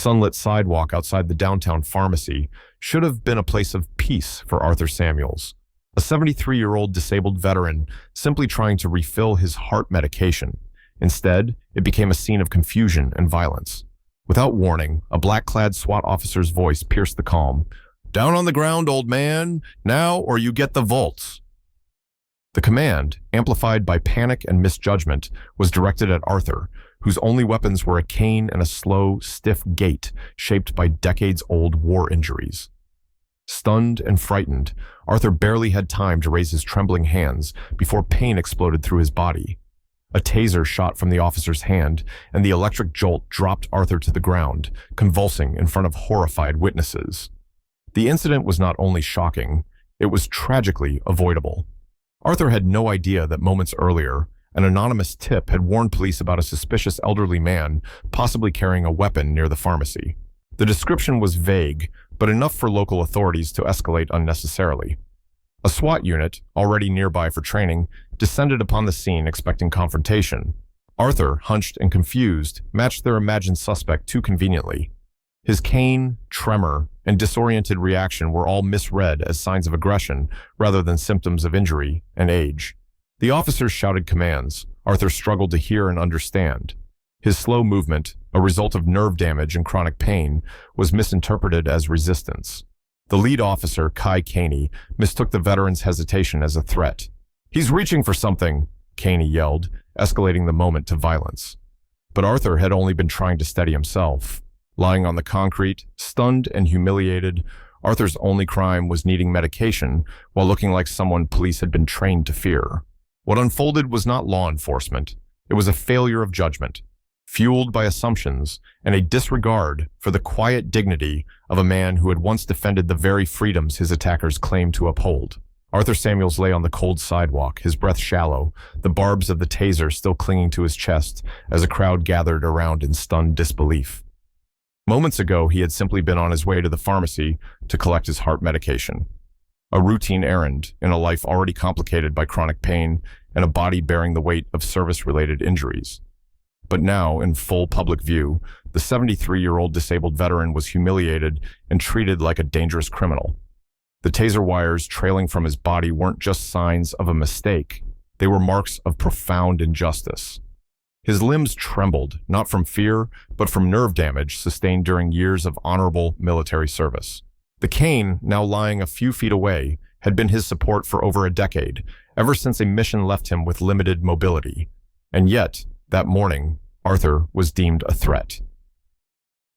sunlit sidewalk outside the downtown pharmacy should have been a place of peace for Arthur Samuels, a 73-year-old disabled veteran simply trying to refill his heart medication. Instead, it became a scene of confusion and violence. Without warning, a black-clad SWAT officer's voice pierced the calm. "Down on the ground, old man, now or you get the vaults." The command, amplified by panic and misjudgment, was directed at Arthur, whose only weapons were a cane and a slow, stiff gait shaped by decades-old war injuries. Stunned and frightened, Arthur barely had time to raise his trembling hands before pain exploded through his body. A taser shot from the officer's hand, and the electric jolt dropped Arthur to the ground, convulsing in front of horrified witnesses. The incident was not only shocking, it was tragically avoidable. Arthur had no idea that moments earlier, an anonymous tip had warned police about a suspicious elderly man possibly carrying a weapon near the pharmacy. The description was vague, but enough for local authorities to escalate unnecessarily. A SWAT unit, already nearby for training, descended upon the scene expecting confrontation. Arthur, hunched and confused, matched their imagined suspect too conveniently. His cane, tremor, and disoriented reaction were all misread as signs of aggression rather than symptoms of injury and age. The officers shouted commands Arthur struggled to hear and understand. His slow movement, a result of nerve damage and chronic pain, was misinterpreted as resistance. The lead officer, Kai Caney, mistook the veteran's hesitation as a threat. "He's reaching for something," Caney yelled, escalating the moment to violence. But Arthur had only been trying to steady himself. Lying on the concrete, stunned and humiliated, Arthur's only crime was needing medication while looking like someone police had been trained to fear. What unfolded was not law enforcement. It was a failure of judgment, fueled by assumptions and a disregard for the quiet dignity of a man who had once defended the very freedoms his attackers claimed to uphold. Arthur Samuels lay on the cold sidewalk, his breath shallow, the barbs of the taser still clinging to his chest as a crowd gathered around in stunned disbelief. Moments ago, he had simply been on his way to the pharmacy to collect his heart medication. A routine errand in a life already complicated by chronic pain and a body bearing the weight of service-related injuries. But now, in full public view, the 73-year-old disabled veteran was humiliated and treated like a dangerous criminal. The taser wires trailing from his body weren't just signs of a mistake. They were marks of profound injustice. His limbs trembled, not from fear, but from nerve damage sustained during years of honorable military service. The cane, now lying a few feet away, had been his support for over a decade, ever since a mission left him with limited mobility. And yet, that morning, Arthur was deemed a threat.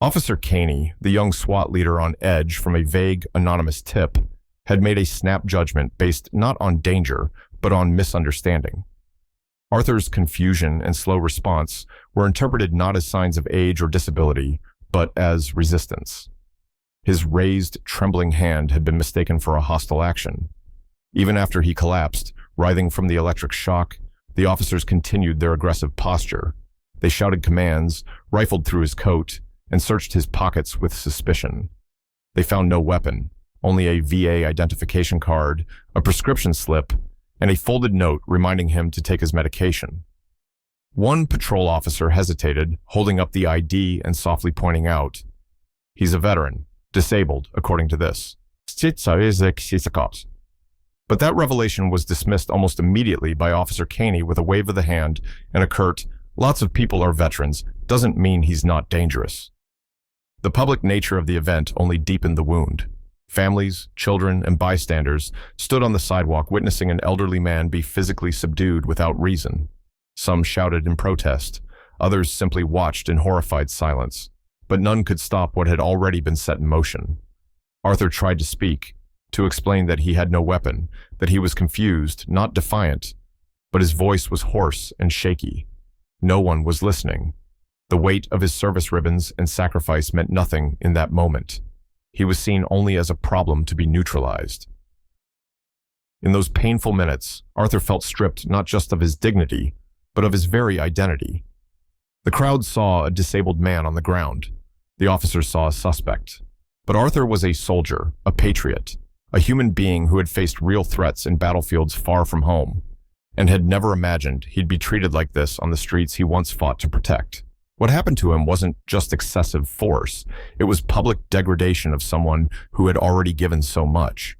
Officer Caney, the young SWAT leader on edge from a vague, anonymous tip, had made a snap judgment based not on danger, but on misunderstanding. Arthur's confusion and slow response were interpreted not as signs of age or disability, but as resistance. His raised, trembling hand had been mistaken for a hostile action. Even after he collapsed, writhing from the electric shock, the officers continued their aggressive posture. They shouted commands, rifled through his coat, and searched his pockets with suspicion. They found no weapon, only a VA identification card, a prescription slip, and a folded note reminding him to take his medication. One patrol officer hesitated, holding up the ID and softly pointing out, "He's a veteran, disabled, according to this." But that revelation was dismissed almost immediately by Officer Caney with a wave of the hand and a curt, "Lots of people are veterans, doesn't mean he's not dangerous." The public nature of the event only deepened the wound. Families, children, and bystanders stood on the sidewalk witnessing an elderly man be physically subdued without reason. Some shouted in protest, others simply watched in horrified silence, but none could stop what had already been set in motion. Arthur tried to speak, to explain that he had no weapon, that he was confused, not defiant, but his voice was hoarse and shaky. No one was listening. The weight of his service ribbons and sacrifice meant nothing in that moment. He was seen only as a problem to be neutralized. In those painful minutes, Arthur felt stripped not just of his dignity, but of his very identity. The crowd saw a disabled man on the ground. The officers saw a suspect. But Arthur was a soldier, a patriot, a human being who had faced real threats in battlefields far from home, and had never imagined he'd be treated like this on the streets he once fought to protect. What happened to him wasn't just excessive force, it was public degradation of someone who had already given so much.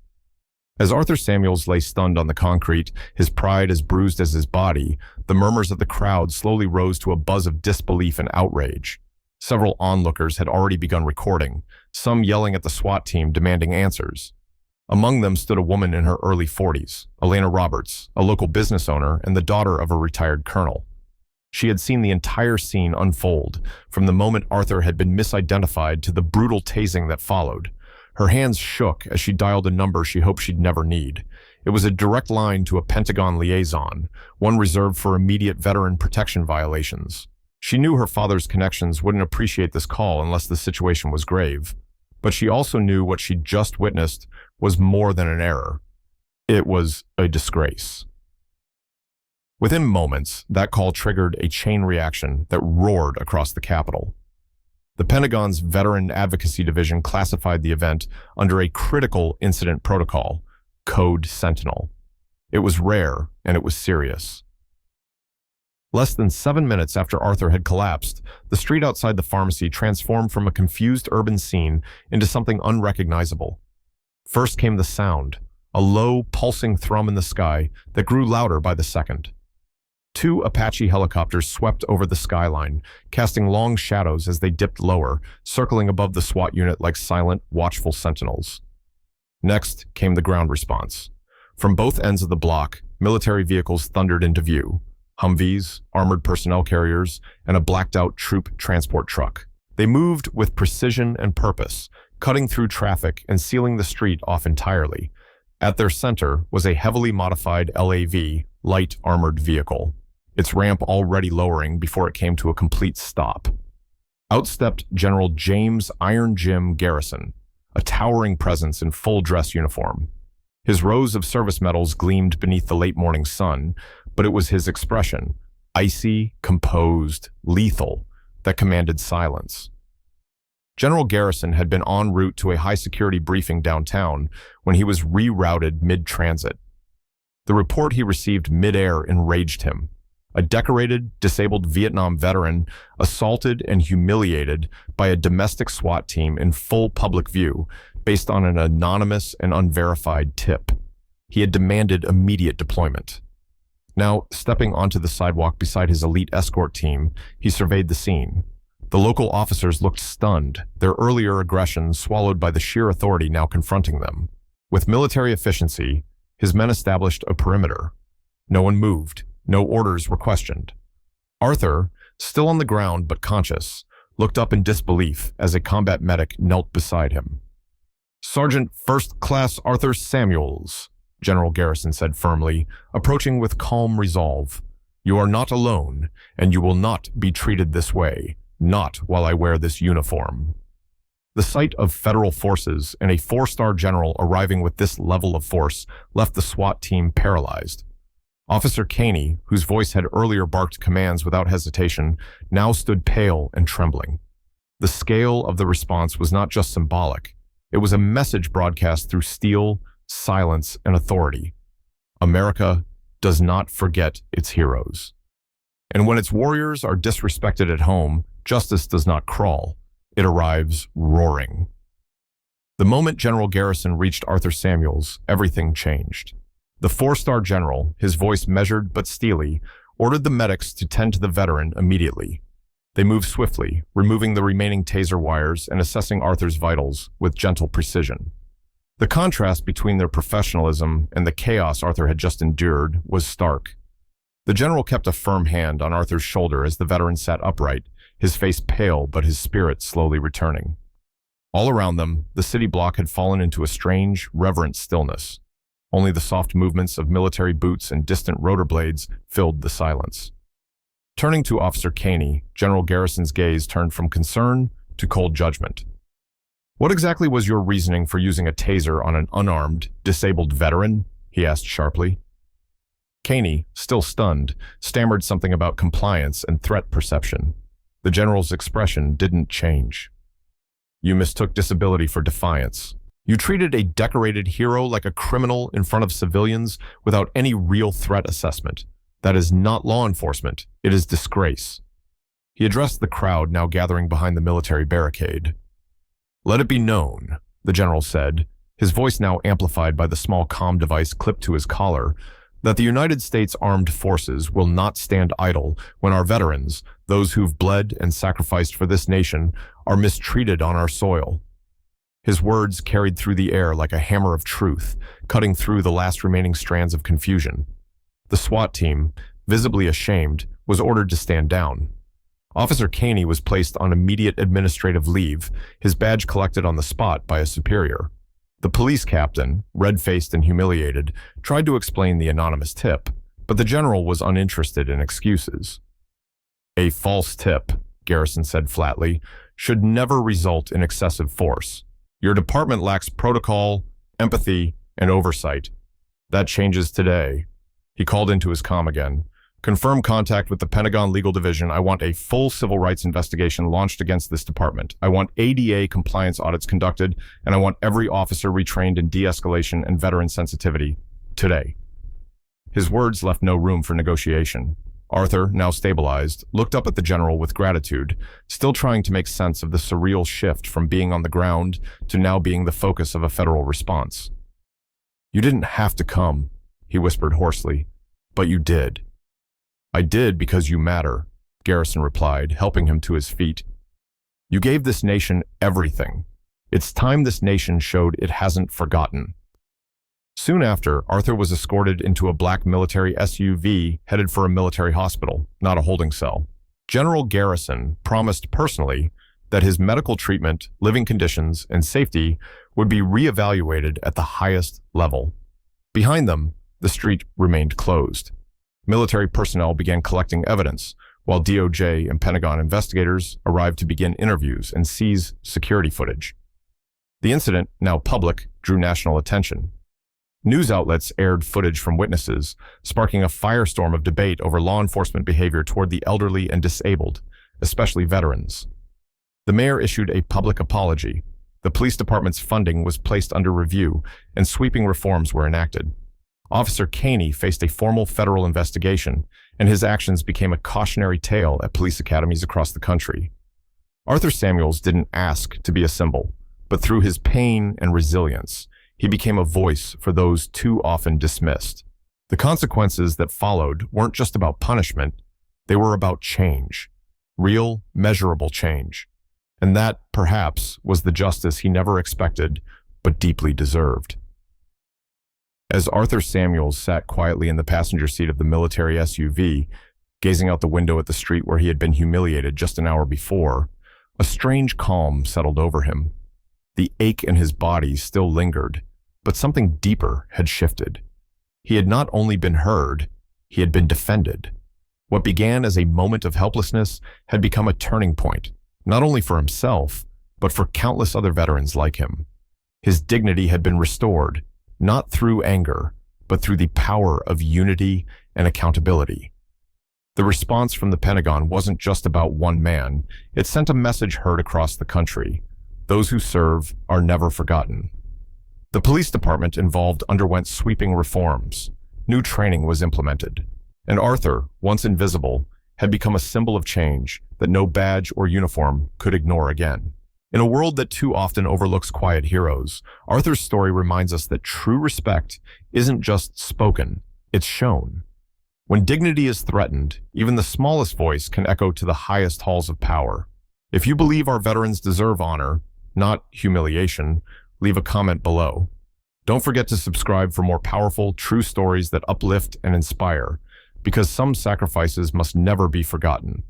As Arthur Samuels lay stunned on the concrete, his pride as bruised as his body, the murmurs of the crowd slowly rose to a buzz of disbelief and outrage. Several onlookers had already begun recording, some yelling at the SWAT team demanding answers. Among them stood a woman in her early 40s, Elena Roberts, a local business owner and the daughter of a retired colonel. She had seen the entire scene unfold, from the moment Arthur had been misidentified to the brutal tasing that followed. Her hands shook as she dialed a number she hoped she'd never need. It was a direct line to a Pentagon liaison, one reserved for immediate veteran protection violations. She knew her father's connections wouldn't appreciate this call unless the situation was grave. But she also knew what she'd just witnessed was more than an error. It was a disgrace. Within moments, that call triggered a chain reaction that roared across the Capitol. The Pentagon's Veteran Advocacy Division classified the event under a critical incident protocol, Code Sentinel. It was rare, and it was serious. Less than 7 minutes after Arthur had collapsed, the street outside the pharmacy transformed from a confused urban scene into something unrecognizable. First came the sound, a low, pulsing thrum in the sky that grew louder by the second. 2 Apache helicopters swept over the skyline, casting long shadows as they dipped lower, circling above the SWAT unit like silent, watchful sentinels. Next came the ground response. From both ends of the block, military vehicles thundered into view. Humvees, armored personnel carriers, and a blacked-out troop transport truck. They moved with precision and purpose, cutting through traffic and sealing the street off entirely. At their center was a heavily modified LAV, light armored vehicle, its ramp already lowering before it came to a complete stop. Out stepped General James Iron Jim Garrison, a towering presence in full dress uniform. His rows of service medals gleamed beneath the late morning sun, but it was his expression, icy, composed, lethal, that commanded silence. General Garrison had been en route to a high-security briefing downtown when he was rerouted mid-transit. The report he received mid-air enraged him. A decorated, disabled Vietnam veteran assaulted and humiliated by a domestic SWAT team in full public view based on an anonymous and unverified tip. He had demanded immediate deployment. Now, stepping onto the sidewalk beside his elite escort team, he surveyed the scene. The local officers looked stunned, their earlier aggression swallowed by the sheer authority now confronting them. With military efficiency, his men established a perimeter. No one moved, no orders were questioned. Arthur, still on the ground but conscious, looked up in disbelief as a combat medic knelt beside him. "Sergeant First Class Arthur Samuels," General Garrison said firmly, approaching with calm resolve. "You are not alone, and you will not be treated this way, not while I wear this uniform." The sight of federal forces and a 4-star general arriving with this level of force left the SWAT team paralyzed. Officer Caney, whose voice had earlier barked commands without hesitation, now stood pale and trembling. The scale of the response was not just symbolic. It was a message broadcast through steel, silence, and authority. America does not forget its heroes. And when its warriors are disrespected at home, justice does not crawl. It arrives roaring. The moment General Garrison reached Arthur Samuels, everything changed. The 4-star general, his voice measured but steely, ordered the medics to tend to the veteran immediately. They moved swiftly, removing the remaining taser wires and assessing Arthur's vitals with gentle precision. The contrast between their professionalism and the chaos Arthur had just endured was stark. The general kept a firm hand on Arthur's shoulder as the veteran sat upright, his face pale but his spirit slowly returning. All around them, the city block had fallen into a strange, reverent stillness. Only the soft movements of military boots and distant rotor blades filled the silence. Turning to Officer Caney, General Garrison's gaze turned from concern to cold judgment. "What exactly was your reasoning for using a taser on an unarmed, disabled veteran?" he asked sharply. Caney, still stunned, stammered something about compliance and threat perception. The general's expression didn't change. "You mistook disability for defiance. You treated a decorated hero like a criminal in front of civilians without any real threat assessment. That is not law enforcement. It is disgrace." He addressed the crowd now gathering behind the military barricade. "Let it be known," the general said, his voice now amplified by the small comm device clipped to his collar, "that the United States Armed Forces will not stand idle when our veterans, those who've bled and sacrificed for this nation, are mistreated on our soil." His words carried through the air like a hammer of truth, cutting through the last remaining strands of confusion. The SWAT team, visibly ashamed, was ordered to stand down. Officer Caney was placed on immediate administrative leave, his badge collected on the spot by a superior. The police captain, red-faced and humiliated, tried to explain the anonymous tip, but the general was uninterested in excuses. "A false tip," Garrison said flatly, "should never result in excessive force. Your department lacks protocol, empathy, and oversight. That changes today." He called into his comm again. "Confirm contact with the Pentagon Legal Division. I want a full civil rights investigation launched against this department. I want ADA compliance audits conducted, and I want every officer retrained in de-escalation and veteran sensitivity. Today." His words left no room for negotiation. Arthur, now stabilized, looked up at the general with gratitude, still trying to make sense of the surreal shift from being on the ground to now being the focus of a federal response. "You didn't have to come," he whispered hoarsely, "but you did." "I did because you matter," Garrison replied, helping him to his feet. "You gave this nation everything. It's time this nation showed it hasn't forgotten." Soon after, Arthur was escorted into a black military SUV headed for a military hospital, not a holding cell. General Garrison promised personally that his medical treatment, living conditions, and safety would be reevaluated at the highest level. Behind them, the street remained closed. Military personnel began collecting evidence, while DOJ and Pentagon investigators arrived to begin interviews and seize security footage. The incident, now public, drew national attention. News outlets aired footage from witnesses, sparking a firestorm of debate over law enforcement behavior toward the elderly and disabled, especially veterans. The mayor issued a public apology. The police department's funding was placed under review, and sweeping reforms were enacted. Officer Caney faced a formal federal investigation, and his actions became a cautionary tale at police academies across the country. Arthur Samuels didn't ask to be a symbol, but through his pain and resilience, he became a voice for those too often dismissed. The consequences that followed weren't just about punishment, they were about change. Real, measurable change. And that, perhaps, was the justice he never expected, but deeply deserved. As Arthur Samuels sat quietly in the passenger seat of the military SUV, gazing out the window at the street where he had been humiliated just an hour before, a strange calm settled over him. The ache in his body still lingered, but something deeper had shifted. He had not only been heard, he had been defended. What began as a moment of helplessness had become a turning point, not only for himself, but for countless other veterans like him. His dignity had been restored, not through anger, but through the power of unity and accountability. The response from the Pentagon wasn't just about one man, it sent a message heard across the country. Those who serve are never forgotten. The police department involved underwent sweeping reforms. New training was implemented. And Arthur, once invisible, had become a symbol of change that no badge or uniform could ignore again. In a world that too often overlooks quiet heroes, Arthur's story reminds us that true respect isn't just spoken, it's shown. When dignity is threatened, even the smallest voice can echo to the highest halls of power. If you believe our veterans deserve honor, not humiliation, leave a comment below. Don't forget to subscribe for more powerful, true stories that uplift and inspire, because some sacrifices must never be forgotten.